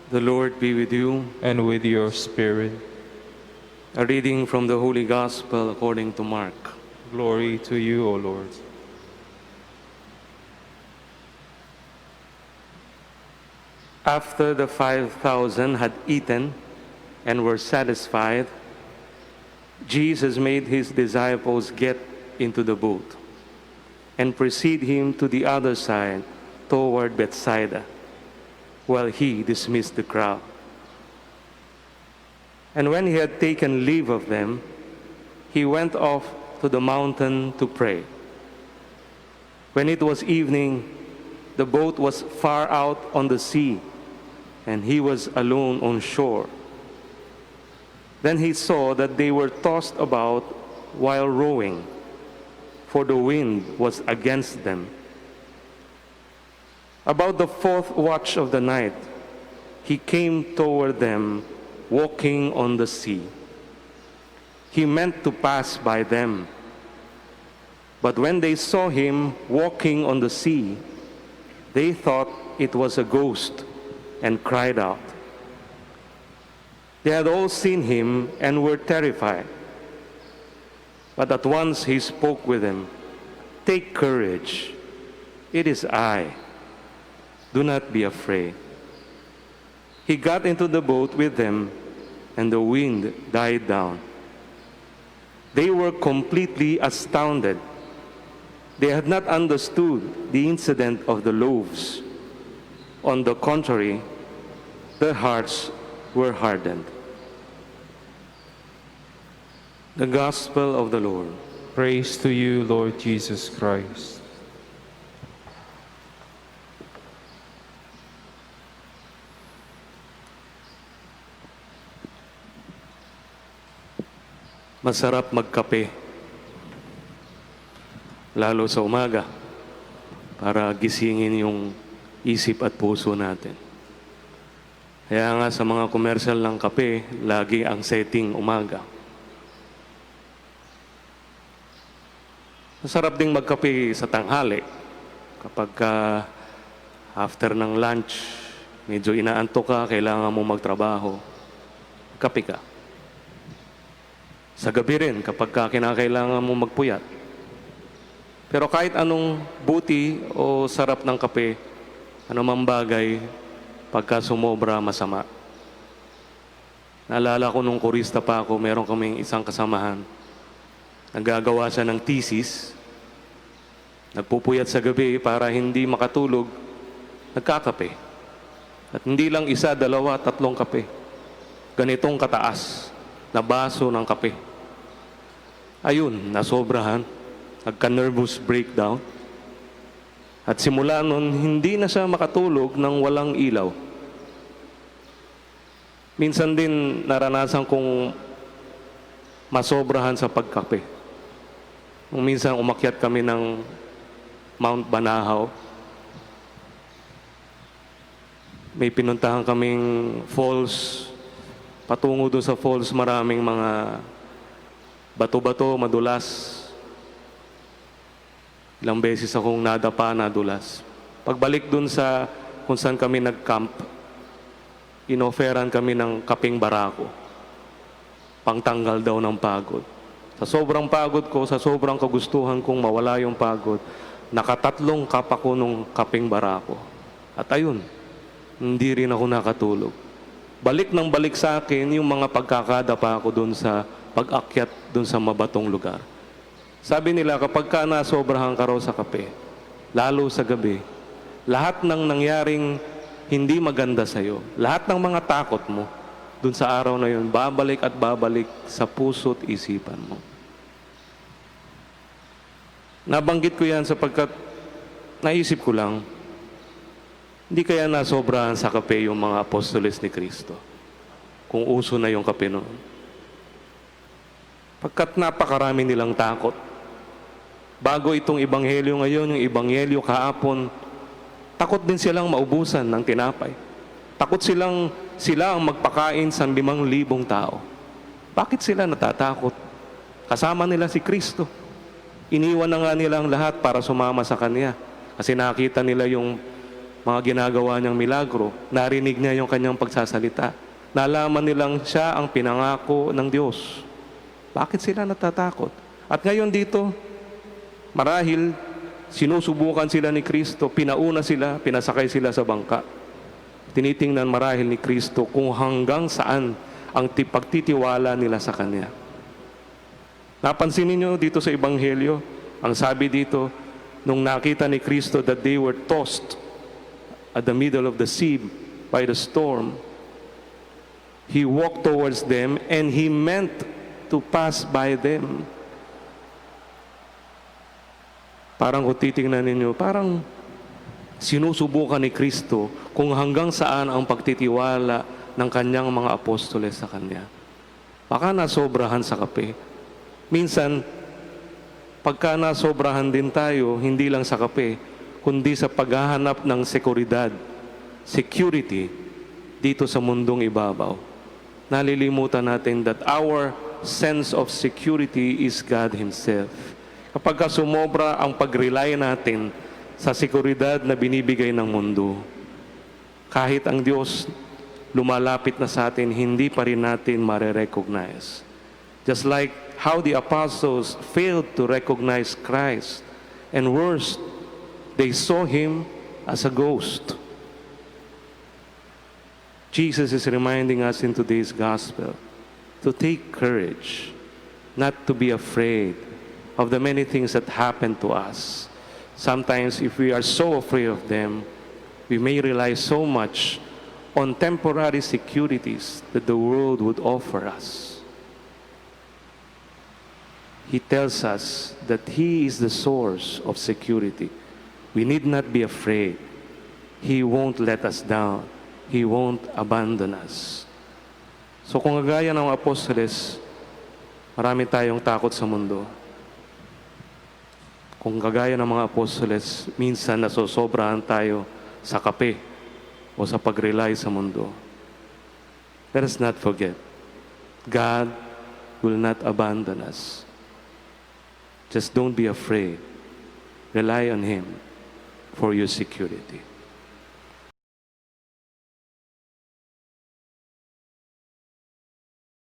The Lord be with you. and with your spirit. A reading from the Holy Gospel according to Mark. Glory to you, O Lord. After the 5,000 had eaten and were satisfied, Jesus made his disciples get into the boat and precede him to the other side toward Bethsaida, while he dismissed the crowd. And when he had taken leave of them, he went off to the mountain to pray. When it was evening, the boat was far out on the sea, and he was alone on shore. Then he saw that they were tossed about while rowing, for the wind was against them. About the fourth watch of the night, he came toward them, walking on the sea. He meant to pass by them, but when they saw him walking on the sea, they thought it was a ghost and cried out. They had all seen him and were terrified. But at once he spoke with them. "Take courage. It is I. Do not be afraid." He got into the boat with them, and the wind died down. They were completely astounded. They had not understood the incident of the loaves. On the contrary, their hearts were hardened. The Gospel of the Lord. Praise to you, Lord Jesus Christ. Masarap magkape, lalo sa umaga, para gisingin yung isip at puso natin. Kaya nga sa mga komersyal ng kape, lagi ang setting umaga. Masarap ding magkape sa tanghali. Kapag after ng lunch, medyo inaantok ka, kailangan mo magtrabaho, kape ka. Sa gabi rin, kapag kinakailangan mo magpuyat. Pero kahit anong buti o sarap ng kape, anumang bagay, pagka sumobra, masama. Naalala ko nung kurista pa ako, meron kaming isang kasamahan. Naggagawa siya ng thesis. Nagpupuyat sa gabi para hindi makatulog, nagkakape. At hindi lang isa, dalawa, tatlong kape. Ganitong kataas na baso ng kape. Ayun, nasobrahan. Nagka-nervous breakdown. At simula nun, hindi na siya makatulog nang walang ilaw. Minsan din naranasan kong masobrahan sa pagkape. Nung minsan umakyat kami ng Mount Banahaw, may pinuntahan kaming falls. Patungo doon sa falls, maraming mga bato-bato, madulas. Ilang beses akong nadapa, nadulas. Pagbalik doon sa kung saan kami nag-camp, inoferan kami ng kaping barako. Pangtanggal daw ng pagod. Sa sobrang pagod ko, sa sobrang kagustuhan kong mawala yung pagod, nakatatlong kap ako nung kaping barako. At ayun, hindi rin ako nakatulog. Balik ng balik sa akin yung mga pagkakadapa ko doon sa pag-akyat doon sa mabatong lugar. Sabi nila, kapag ka nasobrahan ka raw sa kape, lalo sa gabi, lahat ng nangyaring hindi maganda sa'yo, lahat ng mga takot mo, doon sa araw na yun, babalik at babalik sa puso't isipan mo. Nabanggit ko yan sapagkat naisip ko lang, hindi kaya nasobrahan sa kape yung mga apostoles ni Kristo, kung uso na yung kape noon. Pagkat napakarami nilang takot. Bago itong ebanghelyo ngayon, yung ebanghelyo kahapon, takot din silang maubusan ng tinapay. Takot sila ang magpakain sa 5,000 tao. Bakit sila natatakot? Kasama nila si Kristo. Iniwan na nga nila ang lahat para sumama sa Kanya. Kasi nakita nila yung mga ginagawa niyang milagro, narinig niya yung kanyang pagsasalita. Nalaman nilang siya ang pinangako ng Diyos. Bakit sila natatakot? At ngayon dito, marahil sinusubukan sila ni Kristo, pinauna sila, pinasakay sila sa bangka. Tinitingnan marahil ni Kristo kung hanggang saan ang pagtitiwala nila sa Kanya. Napansin niyo dito sa Ebanghelyo, ang sabi dito, nung nakita ni Kristo that they were tossed at the middle of the sea by the storm, He walked towards them and He meant to pass by them. Parang kung titingnan ninyo, parang sinusubukan ni Kristo kung hanggang saan ang pagtitiwala ng kanyang mga apostoles sa Kanya. Baka nasobrahan sa kape. Minsan, pagka nasobrahan din tayo, hindi lang sa kape, kundi sa paghahanap ng seguridad, security, dito sa mundong ibabaw. Nalilimutan natin that our sense of security is God Himself. Kapag sumobra ang pag-rely natin sa seguridad na binibigay ng mundo, kahit ang Diyos lumalapit na sa atin, hindi pa rin natin mare-recognize. Just like how the apostles failed to recognize Christ, and worse, they saw Him as a ghost. Jesus is reminding us in today's gospel to take courage, not to be afraid of the many things that happen to us. Sometimes, if we are so afraid of them, we may rely so much on temporary securities that the world would offer us. He tells us that He is the source of security. We need not be afraid. He won't let us down. He won't abandon us. So kung gaya ng apostoles, marami tayong takot sa mundo. Kung kagaya ng mga apostoles, minsan nasosobrahan tayo sa kape o sa pag-rely sa mundo. Let us not forget, God will not abandon us. Just don't be afraid. Rely on Him for your security.